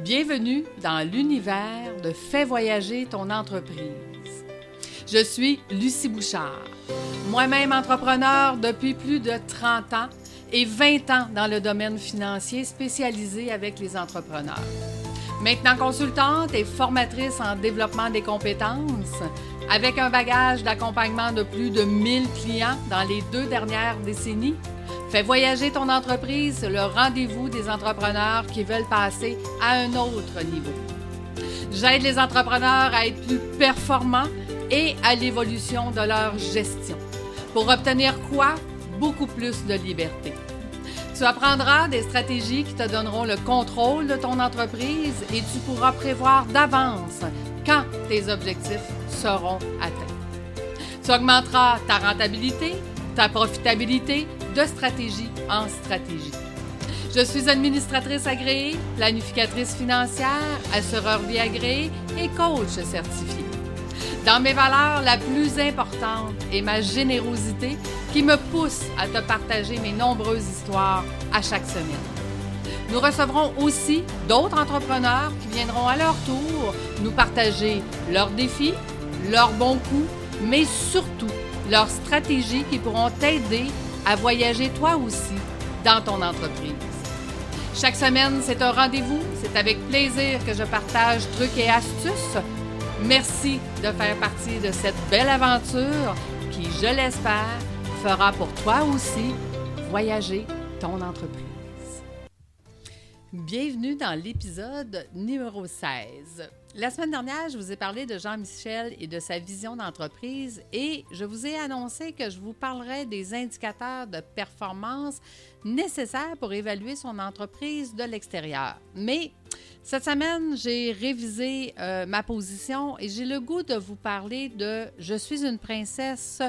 Bienvenue dans l'univers de Fais voyager ton entreprise. Je suis Lucie Bouchard, moi-même entrepreneur depuis plus de 30 ans et 20 ans dans le domaine financier spécialisé avec les entrepreneurs. Maintenant consultante et formatrice en développement des compétences, avec un bagage d'accompagnement de plus de 1000 clients dans les 2 dernières décennies, Fais voyager ton entreprise, le rendez-vous des entrepreneurs qui veulent passer à un autre niveau. J'aide les entrepreneurs à être plus performants et à l'évolution de leur gestion. Pour obtenir quoi? Beaucoup plus de liberté. Tu apprendras des stratégies qui te donneront le contrôle de ton entreprise et tu pourras prévoir d'avance quand tes objectifs seront atteints. Tu augmenteras ta rentabilité, ta profitabilité de stratégie en stratégie. Je suis administratrice agréée, planificatrice financière, assureur vie agréé et coach certifié. Dans mes valeurs, la plus importante est ma générosité qui me pousse à te partager mes nombreuses histoires à chaque semaine. Nous recevrons aussi d'autres entrepreneurs qui viendront à leur tour nous partager leurs défis, leurs bons coups, mais surtout leurs stratégies qui pourront t'aider à voyager toi aussi dans ton entreprise. Chaque semaine, c'est un rendez-vous. C'est avec plaisir que je partage trucs et astuces. Merci de faire partie de cette belle aventure qui, je l'espère, fera pour toi aussi voyager ton entreprise. Bienvenue dans l'épisode numéro 16. La semaine dernière, je vous ai parlé de Jean-Michel et de sa vision d'entreprise et je vous ai annoncé que je vous parlerai des indicateurs de performance nécessaires pour évaluer son entreprise de l'extérieur. Mais cette semaine, j'ai révisé ma position et j'ai le goût de vous parler de « Je suis une princesse »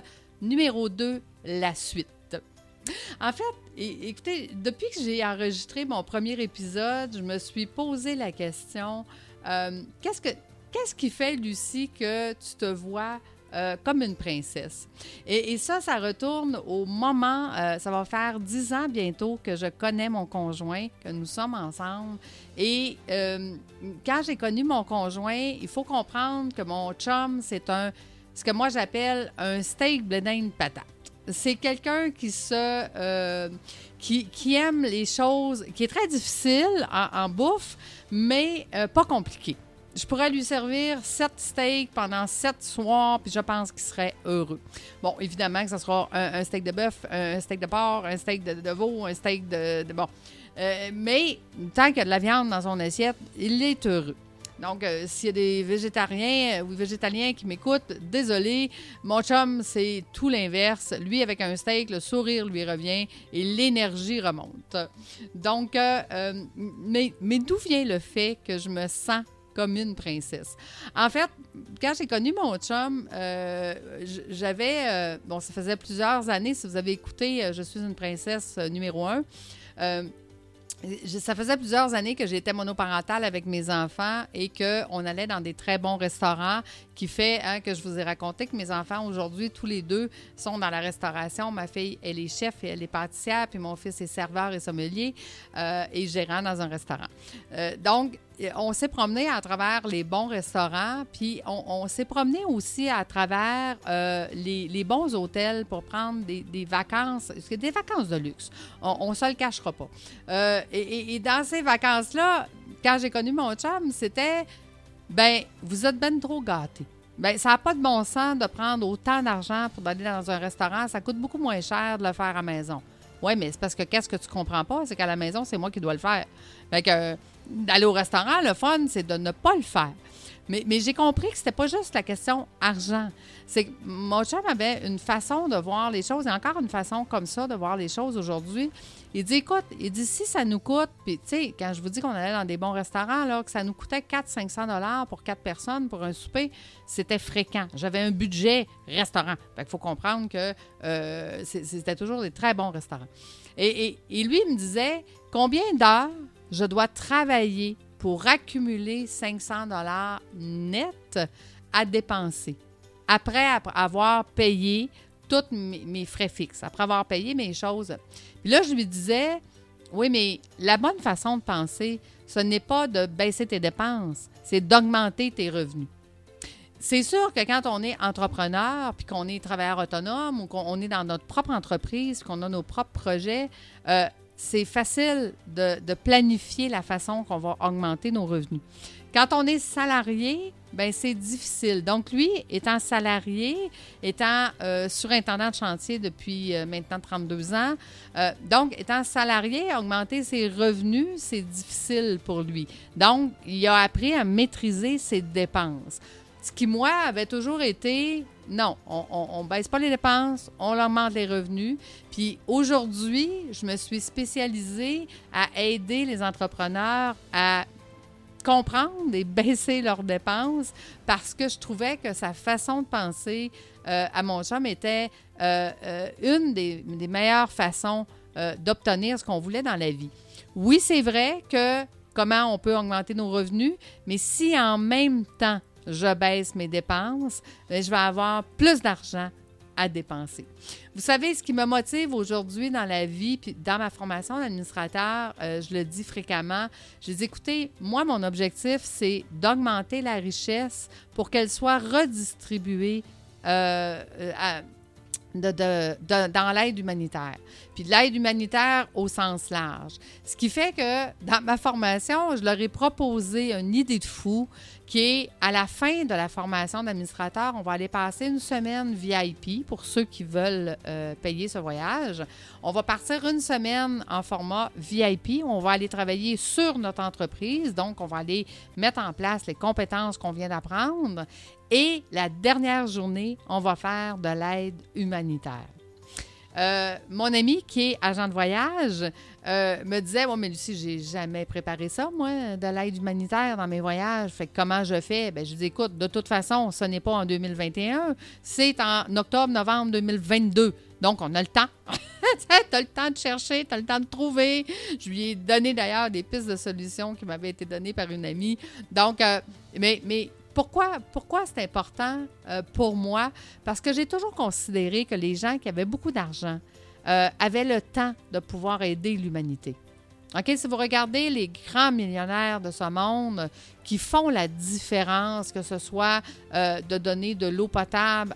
numéro 2, la suite. En fait, écoutez, depuis que j'ai enregistré mon premier épisode, je me suis posé la question qu'est-ce qui fait, Lucie, que tu te vois comme une princesse? Et ça retourne au moment, ça va faire 10 ans bientôt que je connais mon conjoint, que nous sommes ensemble. Et quand j'ai connu mon conjoint, il faut comprendre que mon chum, c'est ce que moi j'appelle un steak blé de patate. C'est quelqu'un qui aime les choses, qui est très difficile en bouffe, mais pas compliqué. Je pourrais lui servir 7 steaks pendant 7 soirs, puis je pense qu'il serait heureux. Bon, évidemment que ce sera un steak de bœuf, un steak de porc, un steak de veau, un steak de bon. Mais tant qu'il y a de la viande dans son assiette, il est heureux. Donc, s'il y a des végétariens ou végétaliens qui m'écoutent, désolé, mon chum, c'est tout l'inverse. Lui, avec un steak, le sourire lui revient et l'énergie remonte. Donc, mais d'où vient le fait que je me sens comme une princesse? En fait, quand j'ai connu mon chum, j'avais... ça faisait plusieurs années, si vous avez écouté « Je suis une princesse » numéro 1, ça faisait plusieurs années que j'étais monoparentale avec mes enfants et qu'on allait dans des très bons restaurants qui fait que je vous ai raconté que mes enfants, aujourd'hui, tous les 2 sont dans la restauration. Ma fille, elle est chef et elle est pâtissière, puis mon fils est serveur et sommelier et gérant dans un restaurant. Donc, on s'est promené à travers les bons restaurants, puis on s'est promené aussi à travers les bons hôtels pour prendre des vacances, des vacances de luxe. On ne se le cachera pas. Et dans ces vacances-là, quand j'ai connu mon chum, c'était, vous êtes ben trop gâtés. Ça n'a pas de bon sens de prendre autant d'argent pour aller dans un restaurant. Ça coûte beaucoup moins cher de le faire à la maison. Oui, mais c'est parce que qu'est-ce que tu comprends pas? C'est qu'à la maison, c'est moi qui dois le faire. Fait que d'aller au restaurant, le fun, c'est de ne pas le faire. Mais j'ai compris que c'était pas juste la question argent. C'est que mon chum avait une façon de voir les choses, et encore une façon comme ça de voir les choses aujourd'hui. Il dit, écoute, si ça nous coûte, puis tu sais, quand je vous dis qu'on allait dans des bons restaurants, là, que ça nous coûtait 400-500 $ pour 4 personnes pour un souper, c'était fréquent. J'avais un budget restaurant. Fait qu'il faut comprendre que c'était toujours des très bons restaurants. Et lui, il me disait, combien d'heures je dois travailler pour accumuler 500 $ net à dépenser après avoir payé tous mes frais fixes, après avoir payé mes choses. Puis là, je lui disais, Oui, mais la bonne façon de penser, ce n'est pas de baisser tes dépenses, c'est d'augmenter tes revenus. C'est sûr que quand on est entrepreneur, puis qu'on est travailleur autonome ou qu'on est dans notre propre entreprise, qu'on a nos propres projets, c'est facile de planifier la façon qu'on va augmenter nos revenus. Quand on est salarié, bien, c'est difficile. Donc, lui, étant salarié, étant surintendant de chantier depuis maintenant 32 ans, donc, étant salarié, augmenter ses revenus, c'est difficile pour lui. Donc, il a appris à maîtriser ses dépenses. Ce qui, moi, avait toujours été, non, on ne baisse pas les dépenses, on augmente les revenus. Puis aujourd'hui, je me suis spécialisée à aider les entrepreneurs à comprendre et baisser leurs dépenses parce que je trouvais que sa façon de penser à mon chum était une des meilleures façons d'obtenir ce qu'on voulait dans la vie. Oui, c'est vrai que comment on peut augmenter nos revenus, mais si en même temps, je baisse mes dépenses, bien, je vais avoir plus d'argent à dépenser. Vous savez, ce qui me motive aujourd'hui dans la vie, puis dans ma formation d'administrateur, je le dis fréquemment, je dis, écoutez, moi, mon objectif, c'est d'augmenter la richesse pour qu'elle soit redistribuée dans l'aide humanitaire. Puis de l'aide humanitaire au sens large. Ce qui fait que dans ma formation, je leur ai proposé une idée de fou qui est à la fin de la formation d'administrateur, on va aller passer une semaine VIP pour ceux qui veulent payer ce voyage. On va partir une semaine en format VIP. On va aller travailler sur notre entreprise. Donc, on va aller mettre en place les compétences qu'on vient d'apprendre. Et la dernière journée, on va faire de l'aide humanitaire. Mon ami qui est agent de voyage me disait « Ouais, mais Lucie, j'ai jamais préparé ça, moi, de l'aide humanitaire dans mes voyages. Fait que comment je fais? » Bien, je dis « Écoute, de toute façon, ce n'est pas en 2021, c'est en octobre-novembre 2022. Donc, on a le temps. Tu as le temps de chercher, tu as le temps de trouver. » Je lui ai donné d'ailleurs des pistes de solutions qui m'avaient été données par une amie. Donc, mais pourquoi c'est important pour moi? Parce que j'ai toujours considéré que les gens qui avaient beaucoup d'argent avaient le temps de pouvoir aider l'humanité. OK? Si vous regardez les grands millionnaires de ce monde qui font la différence, que ce soit de donner de l'eau potable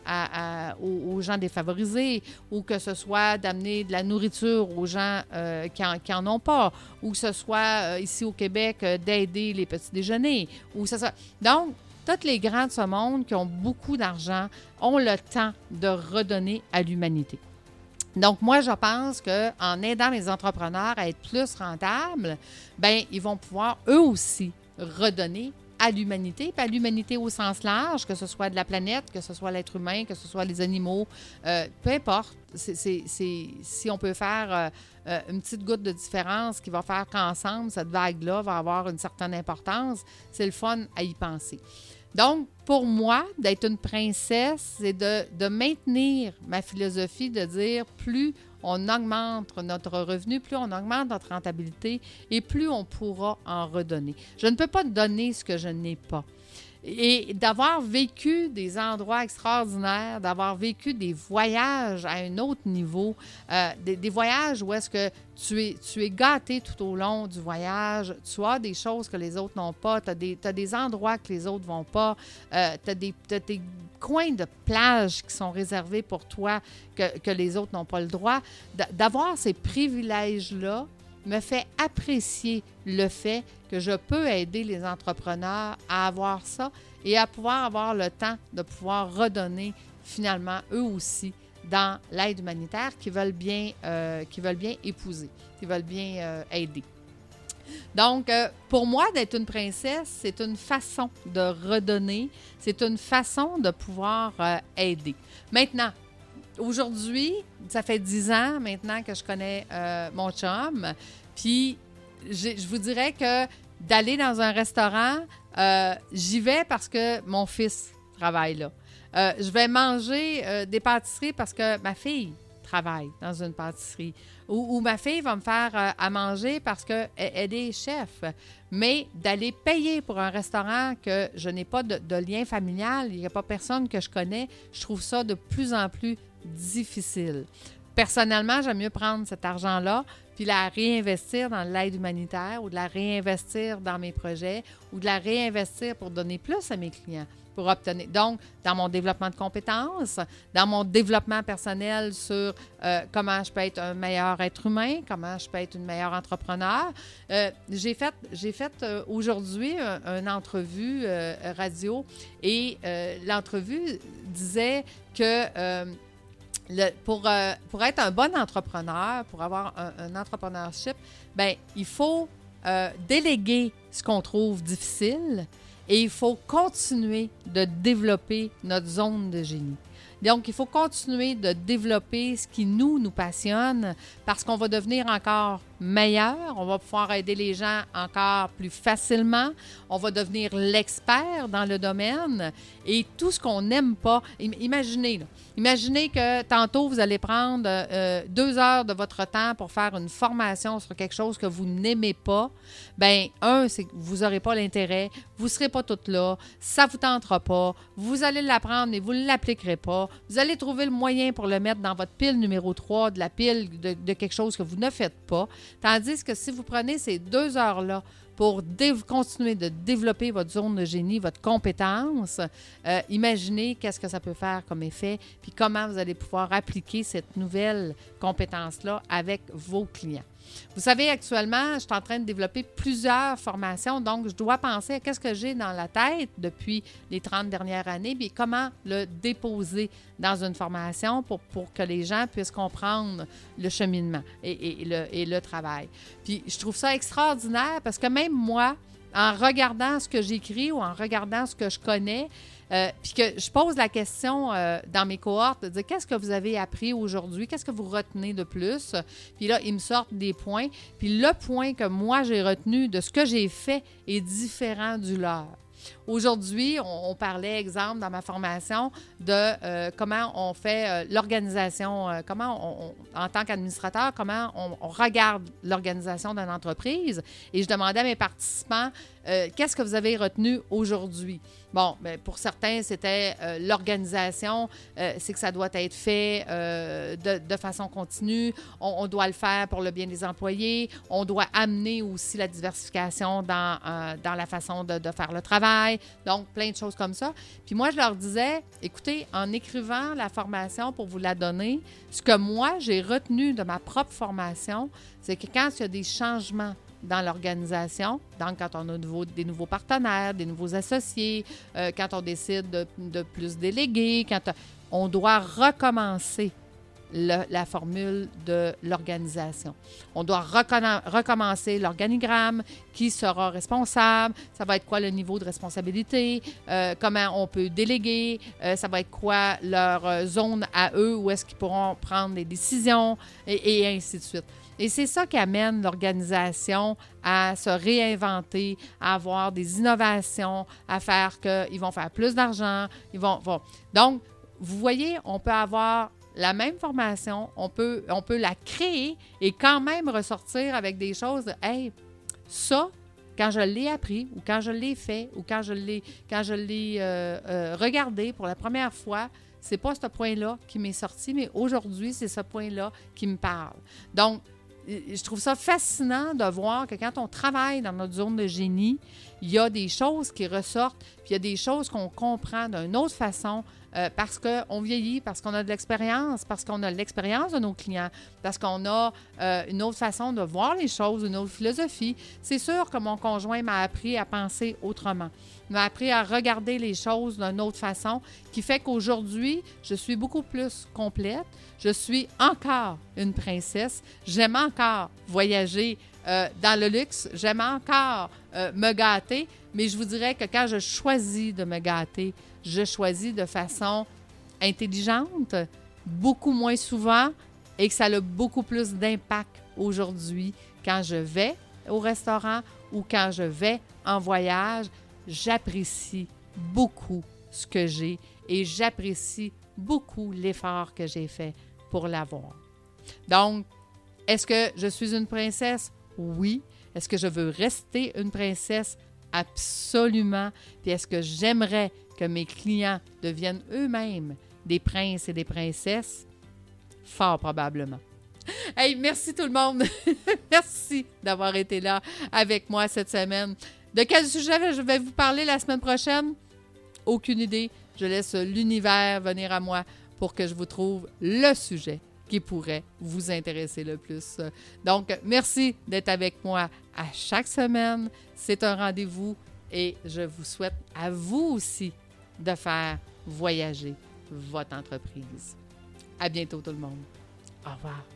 aux gens défavorisés ou que ce soit d'amener de la nourriture aux gens qui en ont pas, ou que ce soit ici au Québec d'aider les petits déjeuners. Ou ça. Donc, tous les grands de ce monde qui ont beaucoup d'argent ont le temps de redonner à l'humanité. Donc, moi, je pense qu'en aidant les entrepreneurs à être plus rentables, bien, ils vont pouvoir eux aussi redonner à l'humanité, puis à l'humanité au sens large, que ce soit de la planète, que ce soit l'être humain, que ce soit les animaux, peu importe. Si on peut faire une petite goutte de différence qui va faire qu'ensemble, cette vague-là va avoir une certaine importance, c'est le fun à y penser. Donc, pour moi, d'être une princesse, c'est de maintenir ma philosophie de dire plus on augmente notre revenu, plus on augmente notre rentabilité et plus on pourra en redonner. Je ne peux pas donner ce que je n'ai pas. Et d'avoir vécu des endroits extraordinaires, d'avoir vécu des voyages à un autre niveau, des voyages où est-ce que tu es gâté tout au long du voyage, tu as des choses que les autres n'ont pas, tu as des endroits que les autres ne vont pas, tu as des coins de plage qui sont réservés pour toi que les autres n'ont pas le droit. D'avoir ces privilèges-là me fait apprécier le fait que je peux aider les entrepreneurs à avoir ça et à pouvoir avoir le temps de pouvoir redonner finalement eux aussi dans l'aide humanitaire qu'ils veulent bien épouser, qu'ils veulent bien aider. Donc, pour moi, d'être une princesse, c'est une façon de redonner, c'est une façon de pouvoir aider. Maintenant, aujourd'hui, ça fait 10 ans maintenant que je connais mon chum, puis je vous dirais que d'aller dans un restaurant, j'y vais parce que mon fils travaille là. Je vais manger des pâtisseries parce que ma fille travaille dans une pâtisserie. Ou ma fille va me faire à manger parce qu'elle est chef. Mais d'aller payer pour un restaurant que je n'ai pas de lien familial, il n'y a pas personne que je connais, je trouve ça de plus en plus difficile. personnellement, j'aime mieux prendre cet argent-là puis la réinvestir dans l'aide humanitaire ou de la réinvestir dans mes projets ou de la réinvestir pour donner plus à mes clients, pour obtenir. Donc, dans mon développement de compétences, dans mon développement personnel sur comment je peux être un meilleur être humain, comment je peux être une meilleure entrepreneur. J'ai fait aujourd'hui une entrevue radio et l'entrevue disait que pour être un bon entrepreneur, pour avoir un entrepreneurship, bien, il faut déléguer ce qu'on trouve difficile et il faut continuer de développer notre zone de génie. Donc, il faut continuer de développer ce qui nous passionne parce qu'on va devenir encore meilleur, on va pouvoir aider les gens encore plus facilement, on va devenir l'expert dans le domaine et tout ce qu'on n'aime pas. Imaginez que tantôt, vous allez prendre 2 heures de votre temps pour faire une formation sur quelque chose que vous n'aimez pas. Bien, c'est que vous n'aurez pas l'intérêt, vous ne serez pas toutes là, ça ne vous tentera pas, vous allez l'apprendre mais vous ne l'appliquerez pas. Vous allez trouver le moyen pour le mettre dans votre pile numéro 3 de la pile de quelque chose que vous ne faites pas. Tandis que si vous prenez ces 2 heures-là pour continuer de développer votre zone de génie, votre compétence, imaginez qu'est-ce que ça peut faire comme effet, puis comment vous allez pouvoir appliquer cette nouvelle compétence-là avec vos clients. Vous savez, actuellement, je suis en train de développer plusieurs formations, donc je dois penser à qu'est-ce que j'ai dans la tête depuis les 30 dernières années, puis comment le déposer dans une formation pour que les gens puissent comprendre le cheminement et le travail. Puis je trouve ça extraordinaire parce que même moi, en regardant ce que j'écris ou en regardant ce que je connais, puis que je pose la question dans mes cohortes, de dire qu'est-ce que vous avez appris aujourd'hui, qu'est-ce que vous retenez de plus, puis là, ils me sortent des points, puis le point que moi j'ai retenu de ce que j'ai fait est différent du leur. Aujourd'hui, on parlait, exemple, dans ma formation, de comment on fait l'organisation, comment en tant qu'administrateur, comment on regarde l'organisation d'une entreprise. Et je demandais à mes participants, qu'est-ce que vous avez retenu aujourd'hui? Bon, bien, pour certains, c'était l'organisation, c'est que ça doit être fait de façon continue. On doit le faire pour le bien des employés. On doit amener aussi la diversification dans la façon de faire le travail. Donc, plein de choses comme ça. Puis moi, je leur disais, écoutez, en écrivant la formation pour vous la donner, ce que moi, j'ai retenu de ma propre formation, c'est que quand il y a des changements dans l'organisation, donc quand on a des nouveaux partenaires, des nouveaux associés, quand on décide de plus déléguer, on doit recommencer la formule de l'organisation. On doit recommencer l'organigramme, qui sera responsable, ça va être quoi le niveau de responsabilité, comment on peut déléguer, ça va être quoi leur zone à eux, où est-ce qu'ils pourront prendre des décisions, et ainsi de suite. Et c'est ça qui amène l'organisation à se réinventer, à avoir des innovations, à faire qu'ils vont faire plus d'argent. Donc, vous voyez, on peut avoir la même formation, on peut la créer et quand même ressortir avec des choses de « Hey, ça, quand je l'ai appris ou quand je l'ai fait ou quand je l'ai regardé pour la première fois, c'est pas ce point-là qui m'est sorti, mais aujourd'hui, c'est ce point-là qui me parle. » Donc, je trouve ça fascinant de voir que quand on travaille dans notre zone de génie, il y a des choses qui ressortent, puis il y a des choses qu'on comprend d'une autre façon parce qu'on vieillit, parce qu'on a de l'expérience, parce qu'on a l'expérience de nos clients, parce qu'on a une autre façon de voir les choses, une autre philosophie. C'est sûr que mon conjoint m'a appris à penser autrement, m'a appris à regarder les choses d'une autre façon, qui fait qu'aujourd'hui, je suis beaucoup plus complète. Je suis encore une princesse. J'aime encore voyager dans le luxe. J'aime encore me gâter. Mais je vous dirais que quand je choisis de me gâter, je choisis de façon intelligente, beaucoup moins souvent, et que ça a beaucoup plus d'impact aujourd'hui quand je vais au restaurant ou quand je vais en voyage. J'apprécie beaucoup ce que j'ai et j'apprécie beaucoup l'effort que j'ai fait pour l'avoir. Donc, est-ce que je suis une princesse? Oui. Est-ce que je veux rester une princesse? Absolument. Puis est-ce que j'aimerais que mes clients deviennent eux-mêmes des princes et des princesses? Fort probablement. Hey, merci tout le monde. Merci d'avoir été là avec moi cette semaine. De quel sujet je vais vous parler la semaine prochaine? Aucune idée. Je laisse l'univers venir à moi pour que je vous trouve le sujet qui pourrait vous intéresser le plus. Donc, merci d'être avec moi à chaque semaine. C'est un rendez-vous et je vous souhaite à vous aussi de faire voyager votre entreprise. À bientôt tout le monde. Au revoir.